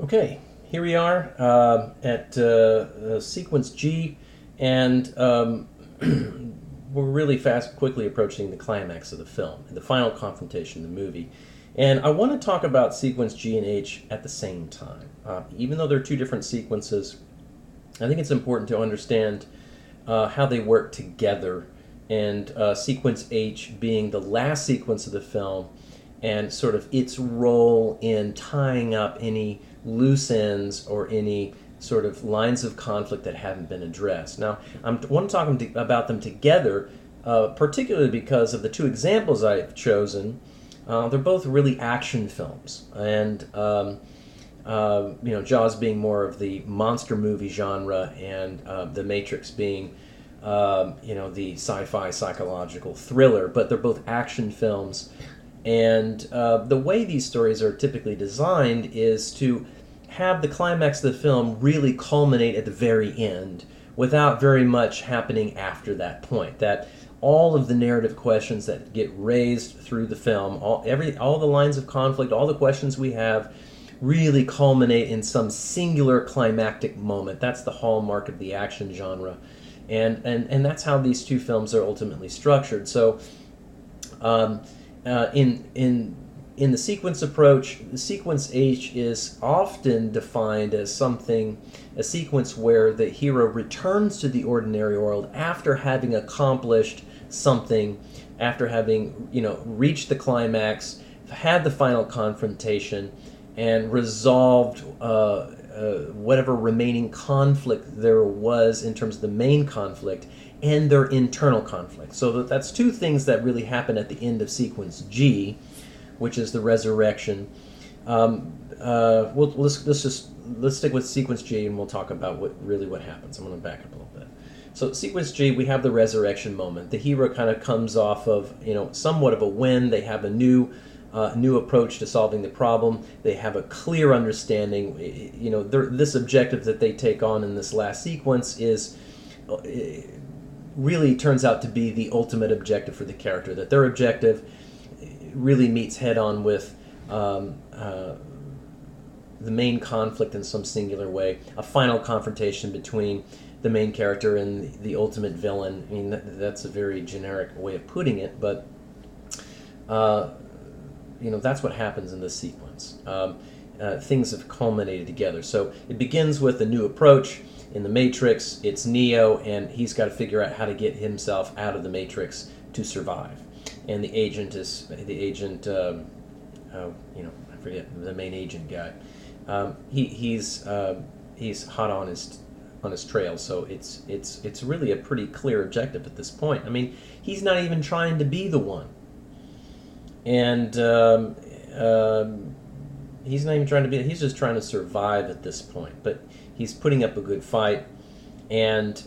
Okay, here we are at sequence G, and we're really quickly approaching the climax of the film, the final confrontation, the movie. And I want to talk about sequence G and H at the same time. Even though they're two different sequences, I think it's important to understand how they work together, and sequence H being the last sequence of the film and sort of its role in tying up any loose ends or any sort of lines of conflict that haven't been addressed. Now, I want to talk about them together, particularly because of the two examples I've chosen. They're both really action films, and Jaws being more of the monster movie genre, and The Matrix being the sci-fi psychological thriller. But they're both action films, and the way these stories are typically designed is to have the climax of the film really culminate at the very end without very much happening after that point. That all of the narrative questions that get raised through the film, all the lines of conflict, all the questions we have, really culminate in some singular climactic moment. That's the hallmark of the action genre, and that's how these two films are ultimately structured. So, in the sequence approach, the sequence H is often defined as a sequence where the hero returns to the ordinary world after having accomplished something, after having, reached the climax, had the final confrontation, and resolved whatever remaining conflict there was in terms of the main conflict and their internal conflict. So that's two things that really happen at the end of sequence G, which is the resurrection. Let's stick with sequence G, and we'll talk about what happens. I'm going to back up a little bit. So sequence G, we have the resurrection moment. The hero kind of comes off of somewhat of a win. They have a new approach to solving the problem. They have a clear understanding. This objective that they take on in this last sequence is really turns out to be the ultimate objective for the character. That their objective really meets head on with the main conflict in some singular way. A final confrontation between the main character and the ultimate villain. I mean, that's a very generic way of putting it, but that's what happens in this sequence. Things have culminated together. So it begins with a new approach. In the Matrix, it's Neo, and he's got to figure out how to get himself out of the Matrix to survive. And the agent, I forget the main agent guy. He's hot on his trail. So it's really a pretty clear objective at this point. I mean, he's not even trying to be the one, and he's not even trying to be. He's just trying to survive at this point. But he's putting up a good fight. And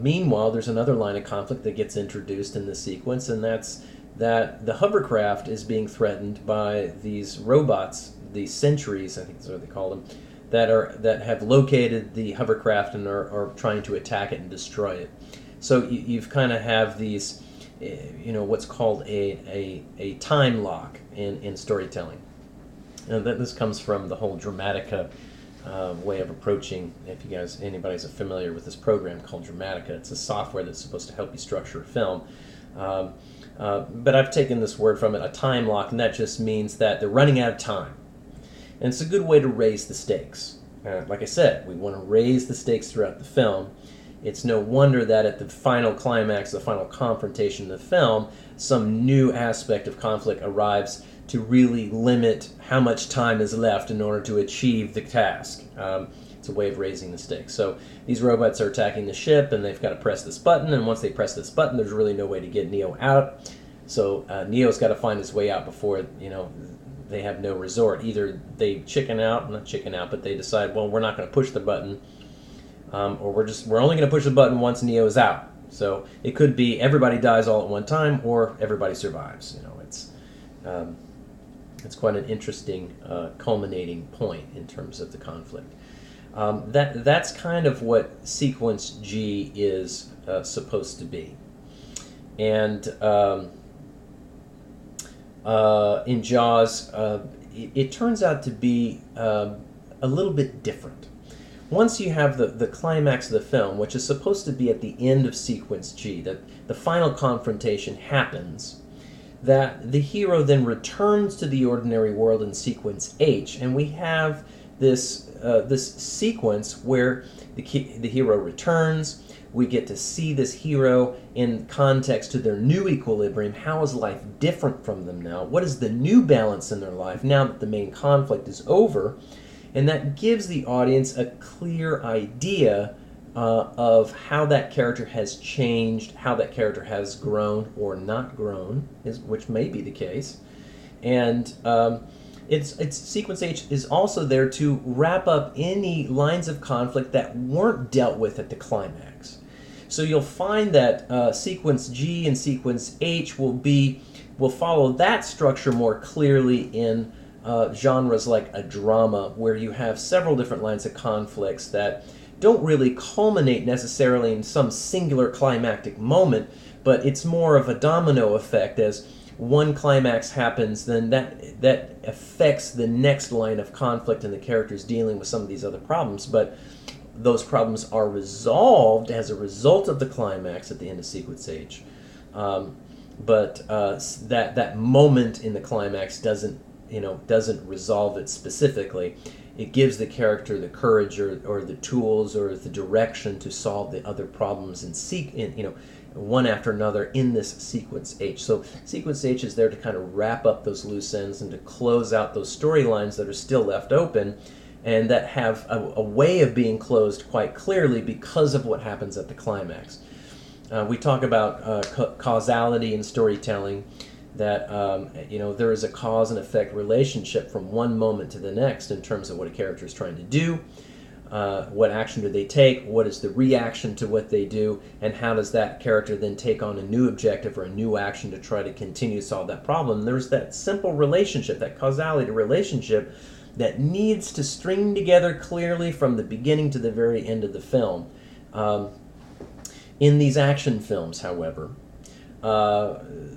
meanwhile, there's another line of conflict that gets introduced in this sequence, and that's that the hovercraft is being threatened by these robots, these sentries, I think that's what they call them, that have located the hovercraft and are trying to attack it and destroy it. So you've kind of have these, what's called a time lock in storytelling. And this comes from the whole Dramatica way of approaching. If anybody's familiar with this program called Dramatica, it's a software that's supposed to help you structure a film. But I've taken this word from it, a time lock, and that just means that they're running out of time. And it's a good way to raise the stakes. Like I said, we want to raise the stakes throughout the film. It's no wonder that at the final climax, the final confrontation of the film, some new aspect of conflict arrives to really limit how much time is left in order to achieve the task. It's a way of raising the stakes. So these robots are attacking the ship, and they've got to press this button, and once they press this button, there's really no way to get Neo out. So Neo's got to find his way out before, they have no resort. Either they not chicken out, but they decide, well, we're not going to push the button, or we're only going to push the button once Neo is out. So it could be everybody dies all at one time, or everybody survives. It's quite an interesting culminating point in terms of the conflict. That's kind of what sequence G is supposed to be. And in Jaws, it turns out to be a little bit different. Once you have the climax of the film, which is supposed to be at the end of sequence G, that the final confrontation happens, that the hero then returns to the ordinary world in sequence H, and we have this sequence where the hero returns. We get to see this hero in context to their new equilibrium. How is life different from them now? What is the new balance in their life now that the main conflict is over? And that gives the audience a clear idea of how that character has changed, how that character has grown or not grown, which may be the case. And it's Sequence H is also there to wrap up any lines of conflict that weren't dealt with at the climax. So you'll find that Sequence G and Sequence H will follow that structure more clearly in genres like a drama, where you have several different lines of conflicts that don't really culminate necessarily in some singular climactic moment, but it's more of a domino effect. As one climax happens, then that affects the next line of conflict, and the characters dealing with some of these other problems. But those problems are resolved as a result of the climax at the end of Sequence H. But that moment in the climax doesn't resolve it specifically. It gives the character the courage or the tools or the direction to solve the other problems one after another in this Sequence H. So Sequence H is there to kind of wrap up those loose ends and to close out those storylines that are still left open and that have a way of being closed quite clearly because of what happens at the climax. We talk about causality in storytelling, that there is a cause and effect relationship from one moment to the next in terms of what a character is trying to do. What action do they take? What is the reaction to what they do? And how does that character then take on a new objective or a new action to try to continue to solve that problem? There's that simple relationship, that causality relationship, that needs to string together clearly from the beginning to the very end of the film. In these action films, however,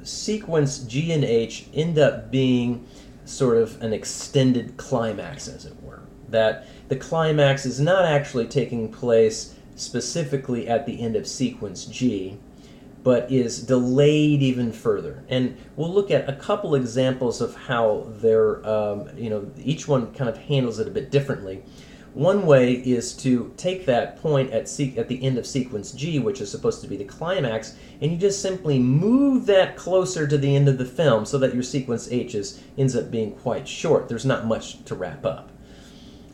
Sequence G and H end up being sort of an extended climax, as it were. That the climax is not actually taking place specifically at the end of Sequence G, but is delayed even further. And we'll look at a couple examples of how they're, each one kind of handles it a bit differently. One way is to take that point at the end of Sequence G, which is supposed to be the climax, and you just simply move that closer to the end of the film so that your Sequence H ends up being quite short. There's not much to wrap up.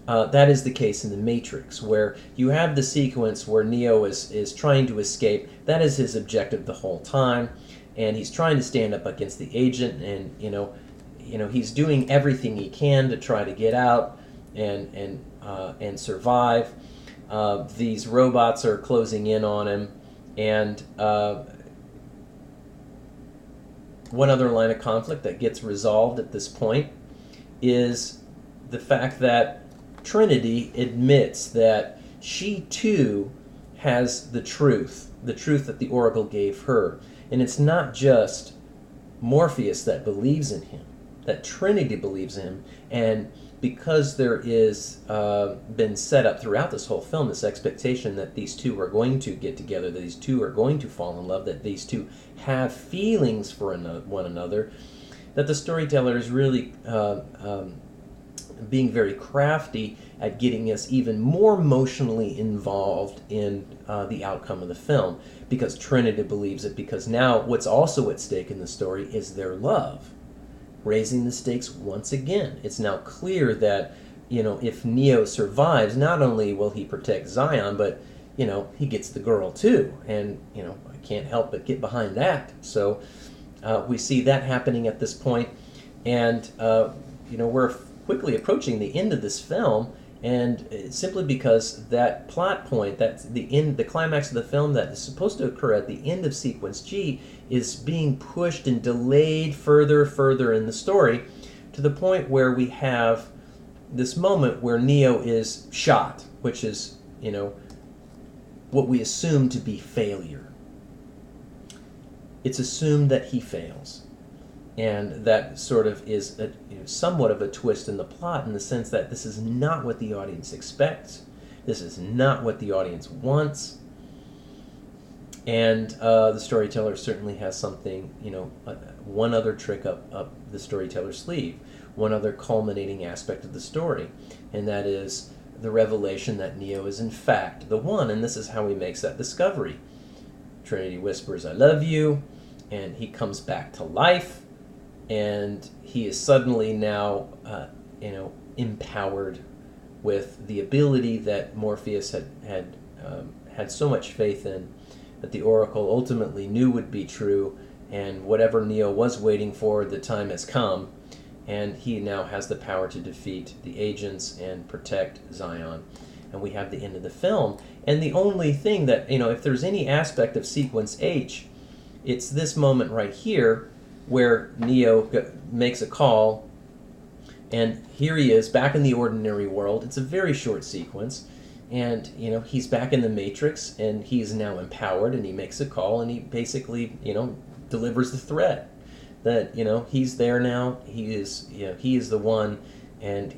That is the case in The Matrix, where you have the sequence where Neo is trying to escape. That is his objective the whole time, and he's trying to stand up against the agent, and he's doing everything he can to try to get out and survive. These robots are closing in on him, and one other line of conflict that gets resolved at this point is the fact that Trinity admits that she too has the truth that the Oracle gave her. And it's not just Morpheus that believes in him, that Trinity believes in him. And because there is been set up throughout this whole film this expectation that these two are going to get together, that these two are going to fall in love, that these two have feelings for one another, that the storyteller is really being very crafty at getting us even more emotionally involved in the outcome of the film, because Trinity believes it, because now what's also at stake in the story is their love, raising the stakes once again. It's now clear that if Neo survives, not only will he protect Zion, but he gets the girl too, and I can't help but get behind that. So we see that happening at this point, and we're quickly approaching the end of this film, and simply because that plot point, that's the climax of the film that is supposed to occur at the end of Sequence G, is being pushed and delayed further in the story, to the point where we have this moment where Neo is shot, which is what we assume to be failure. It's assumed that he fails. And that sort of is somewhat of a twist in the plot, in the sense that this is not what the audience expects. This is not what the audience wants. And the storyteller certainly has something, one other trick up the storyteller's sleeve, one other culminating aspect of the story, and that is the revelation that Neo is in fact the one, and this is how he makes that discovery. Trinity whispers, "I love you," and he comes back to life, and he is suddenly now, empowered with the ability that Morpheus had so much faith in, that the Oracle ultimately knew would be true, and whatever Neo was waiting for, the time has come, and he now has the power to defeat the agents and protect Zion. And we have the end of the film. And the only thing that, if there's any aspect of Sequence H, it's this moment right here where Neo makes a call, and here he is back in the ordinary world. It's a very short sequence. And, he's back in the Matrix, and he's now empowered, and he makes a call, and he basically, delivers the threat that, he's there now, he is the one, and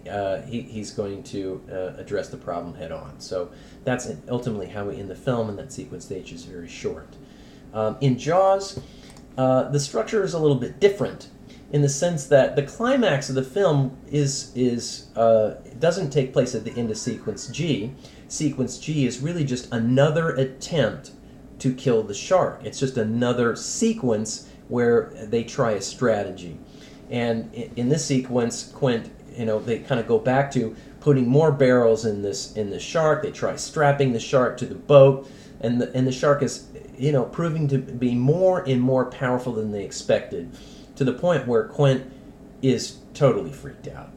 he's going to address the problem head on. So that's ultimately how we end the film, and that sequence stage is very short. In Jaws, the structure is a little bit different, in the sense that the climax of the film doesn't take place at the end of Sequence G. Sequence G is really just another attempt to kill the shark. It's just another sequence where they try a strategy. And in this sequence, Quint, they kind of go back to putting more barrels in the shark. They try strapping the shark to the boat, and the shark is, proving to be more and more powerful than they expected, to the point where Quint is totally freaked out.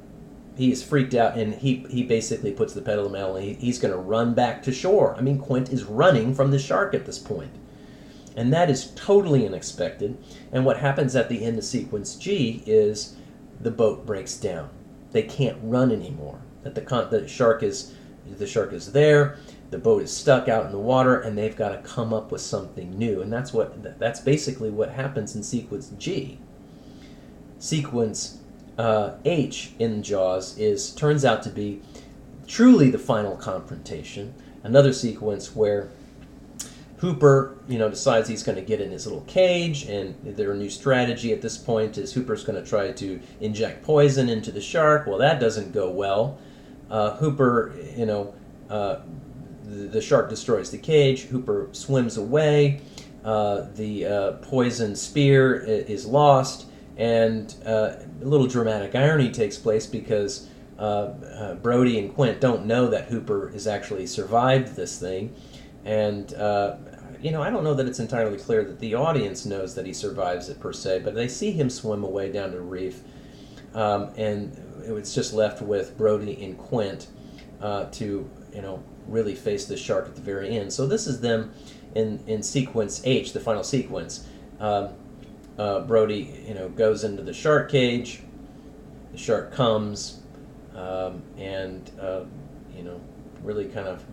He is freaked out, and he basically puts the pedal to the metal, and he's going to run back to shore. I mean, Quint is running from the shark at this point. And that is totally unexpected. And what happens at the end of Sequence G is the boat breaks down. They can't run anymore. That the shark is there, the boat is stuck out in the water, and they've got to come up with something new. And that's basically what happens in Sequence G. Sequence H in Jaws turns out to be truly the final confrontation. Another sequence where Hooper, decides he's going to get in his little cage, and their new strategy at this point is Hooper's going to try to inject poison into the shark. Well, that doesn't go well. Hooper, the shark destroys the cage. Hooper swims away. The poison spear is lost. And a little dramatic irony takes place, because Brody and Quint don't know that Hooper has actually survived this thing. And, I don't know that it's entirely clear that the audience knows that he survives it per se, but they see him swim away down to the reef. And it's just left with Brody and Quint to, really face the shark at the very end. So this is them in Sequence H, the final sequence. Brody, goes into the shark cage. The shark comes, and really kind of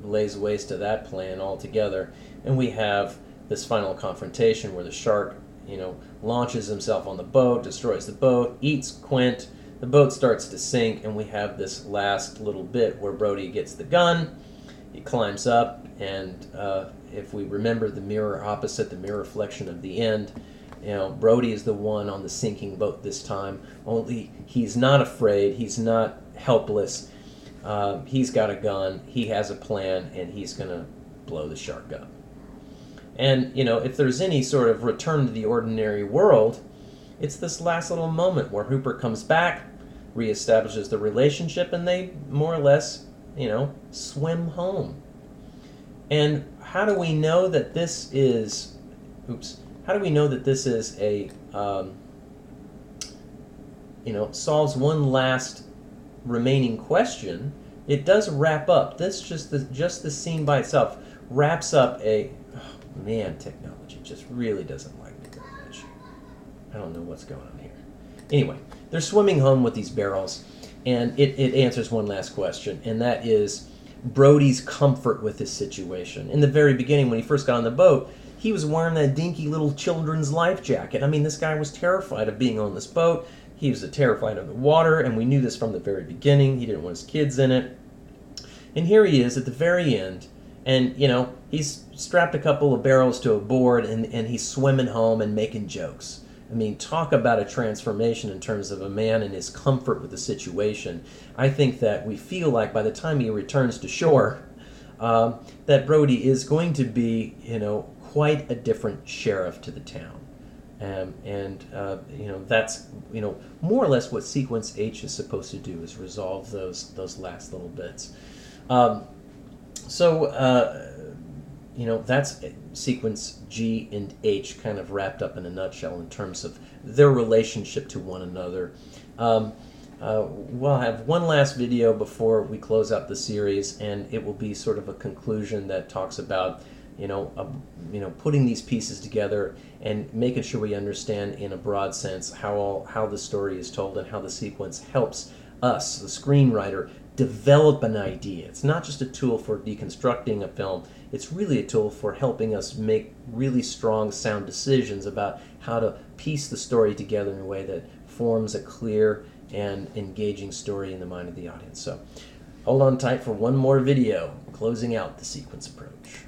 lays waste to that plan altogether. And we have this final confrontation where the shark, launches himself on the boat, destroys the boat, eats Quint. The boat starts to sink, and we have this last little bit where Brody gets the gun. He climbs up, and if we remember the mirror opposite, the mirror reflection of the end, Brody is the one on the sinking boat this time, only he's not afraid, he's not helpless, he's got a gun, he has a plan, and he's going to blow the shark up. And, if there's any sort of return to the ordinary world, it's this last little moment where Hooper comes back, reestablishes the relationship, and they more or less, swim home. And how do we know that this is... How do we know that this is a, solves one last remaining question? It does wrap up. This just the scene by itself wraps up technology just really doesn't like me very much. I don't know what's going on here. Anyway, they're swimming home with these barrels, and it answers one last question, and that is Brody's comfort with his situation. In the very beginning, when he first got on the boat, he was wearing that dinky little children's life jacket. I mean, this guy was terrified of being on this boat. He was terrified of the water, and we knew this from the very beginning. He didn't want his kids in it. And here he is at the very end, and, you know, he's strapped a couple of barrels to a board, and he's swimming home and making jokes. I mean, talk about a transformation in terms of a man and his comfort with the situation. I think that we feel like by the time he returns to shore, that Brody is going to be, you know, quite a different sheriff to the town. You know, that's, you know, more or less what sequence H is supposed to do, is resolve those last little bits. You know, that's sequence G and H kind of wrapped up in a nutshell in terms of their relationship to one another. We'll have one last video before we close out the series, and it will be sort of a conclusion that talks about, you know, putting these pieces together and making sure we understand in a broad sense how the story is told and how the sequence helps us, the screenwriter, develop an idea. It's not just a tool for deconstructing a film, it's really a tool for helping us make really strong, sound decisions about how to piece the story together in a way that forms a clear and engaging story in the mind of the audience. So hold on tight for one more video, closing out the sequence approach.